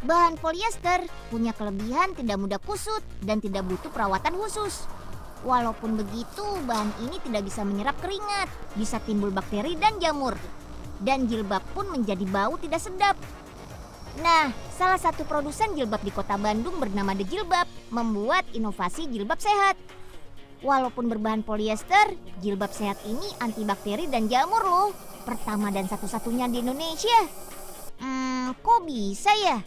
Bahan polyester punya kelebihan tidak mudah kusut dan tidak butuh perawatan khusus. Walaupun begitu, bahan ini tidak bisa menyerap keringat, bisa timbul bakteri dan jamur. Dan jilbab pun menjadi bau tidak sedap. Nah, salah satu produsen jilbab di kota Bandung bernama The Jilbab membuat inovasi jilbab sehat. Walaupun berbahan polyester, jilbab sehat ini antibakteri dan jamur loh. Pertama dan satu-satunya di Indonesia. Kok bisa ya?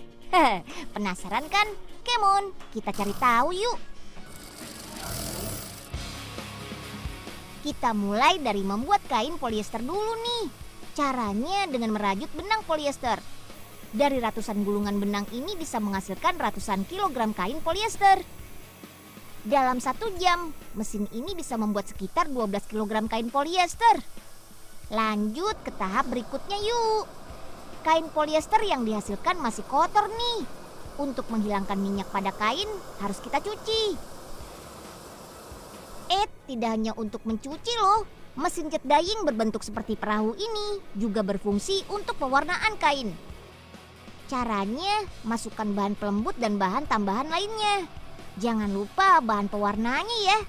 Penasaran kan? Come on, kita cari tahu yuk. Kita mulai dari membuat kain polyester dulu nih. Caranya dengan merajut benang polyester. Dari ratusan gulungan benang ini bisa menghasilkan ratusan kilogram kain polyester. Dalam 1 jam, mesin ini bisa membuat sekitar 12 kilogram kain polyester. Lanjut ke tahap berikutnya yuk. Kain polyester yang dihasilkan masih kotor nih. Untuk menghilangkan minyak pada kain, harus kita cuci. Tidak hanya untuk mencuci loh. Mesin jet dyeing berbentuk seperti perahu ini juga berfungsi untuk pewarnaan kain. Caranya, masukkan bahan pelembut dan bahan tambahan lainnya. Jangan lupa bahan pewarnanya ya.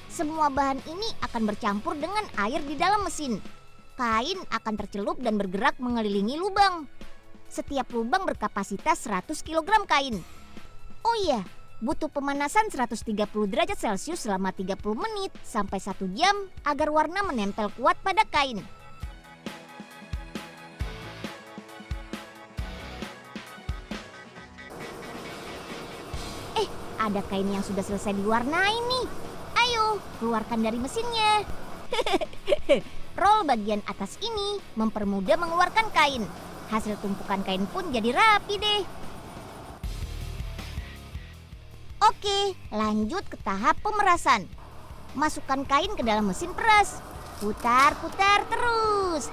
Semua bahan ini akan bercampur dengan air di dalam mesin. Kain akan tercelup dan bergerak mengelilingi lubang. Setiap lubang berkapasitas 100 kg kain. Oh iya, butuh pemanasan 130 derajat Celcius selama 30 menit sampai 1 jam agar warna menempel kuat pada kain. Ada kain yang sudah selesai diwarnai nih. Ayo, keluarkan dari mesinnya. Roll bagian atas ini mempermudah mengeluarkan kain. Hasil tumpukan kain pun jadi rapi deh. Oke, lanjut ke tahap pemerasan. Masukkan kain ke dalam mesin peras. Putar-putar terus.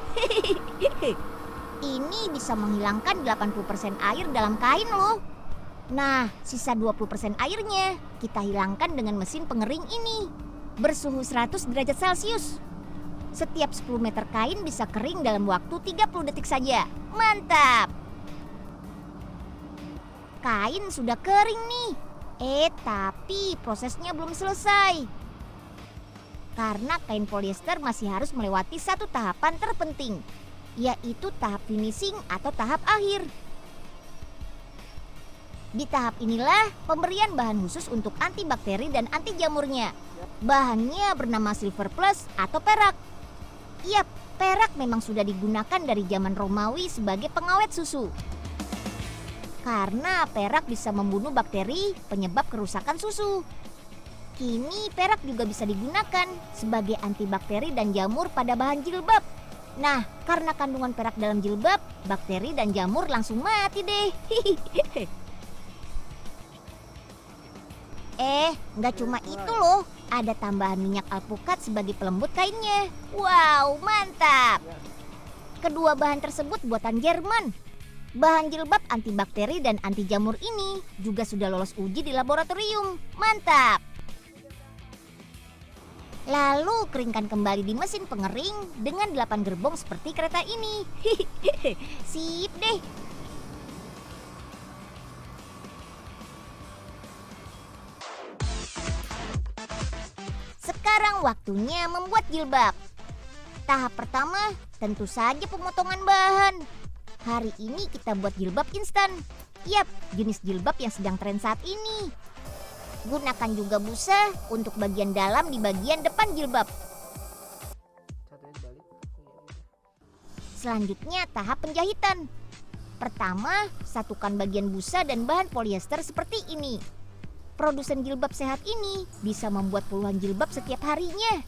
Ini bisa menghilangkan 80% air dalam kain loh. Nah, sisa 20% airnya kita hilangkan dengan mesin pengering ini. Bersuhu 100 derajat Celcius. Setiap 10 meter kain bisa kering dalam waktu 30 detik saja. Mantap! Kain sudah kering nih. Tapi prosesnya belum selesai. Karena kain polyester masih harus melewati satu tahapan terpenting, yaitu tahap finishing atau tahap akhir. Di tahap inilah pemberian bahan khusus untuk antibakteri dan anti jamurnya. Bahannya bernama Silver Plus atau perak. Yap, perak memang sudah digunakan dari zaman Romawi sebagai pengawet susu. Karena perak bisa membunuh bakteri penyebab kerusakan susu. Kini perak juga bisa digunakan sebagai antibakteri dan jamur pada bahan jilbab. Nah, karena kandungan perak dalam jilbab, bakteri dan jamur langsung mati deh. Nggak cuma itu loh, ada tambahan minyak alpukat sebagai pelembut kainnya. Wow, mantap! Kedua bahan tersebut buatan Jerman. Bahan jilbab antibakteri dan anti jamur ini juga sudah lolos uji di laboratorium. Mantap! Lalu keringkan kembali di mesin pengering dengan 8 gerbong seperti kereta ini. Sip deh! Sekarang waktunya membuat jilbab. Tahap pertama tentu saja pemotongan bahan. Hari ini kita buat jilbab instan. Yap, jenis jilbab yang sedang tren saat ini. Gunakan juga busa untuk bagian dalam di bagian depan jilbab. Selanjutnya tahap penjahitan. Pertama, satukan bagian busa dan bahan polyester seperti ini. Produsen jilbab sehat ini bisa membuat puluhan jilbab setiap harinya.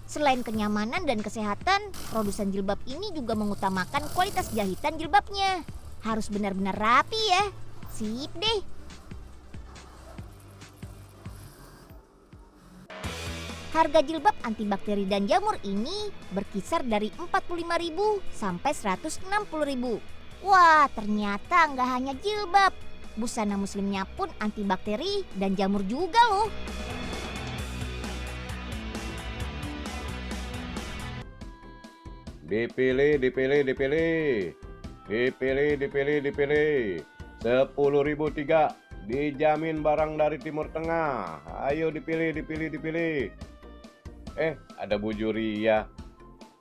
Selain kenyamanan dan kesehatan, produsen jilbab ini juga mengutamakan kualitas jahitan jilbabnya. Harus benar-benar rapi ya. Sip deh. Harga jilbab antibakteri dan jamur ini berkisar dari 45.000 sampai 160.000. Wah, ternyata nggak hanya jilbab. Busana muslimnya pun antibakteri dan jamur juga loh. Dipilih, dipilih, dipilih. Dipilih, dipilih, dipilih. 10.003. Dijamin barang dari Timur Tengah. Ayo dipilih, dipilih, dipilih. Ada Bu Juria.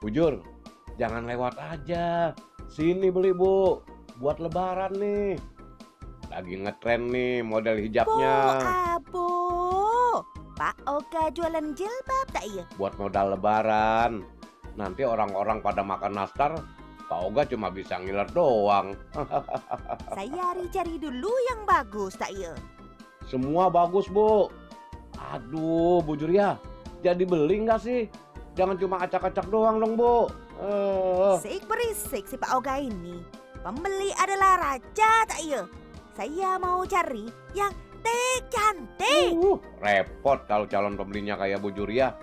Bu Jur, jangan lewat aja. Sini beli, Bu. Buat lebaran nih. Lagi ngetren nih model hijabnya. Abo. Pak Oga jualan jilbab tak iya? Buat modal lebaran. Nanti orang-orang pada makan nastar, Pak Oga cuma bisa ngiler doang. Saya cari dulu yang bagus tak iya? Semua bagus, Bu. Aduh, Bu Juria, jadi beli nggak sih? Jangan cuma acak-acak doang dong, Bu. Sik berisik si Pak Oga ini. Pembeli adalah raja tak iya? Saya mau cari yang cantik. Repot kalau calon pembelinya kayak Bu Juria.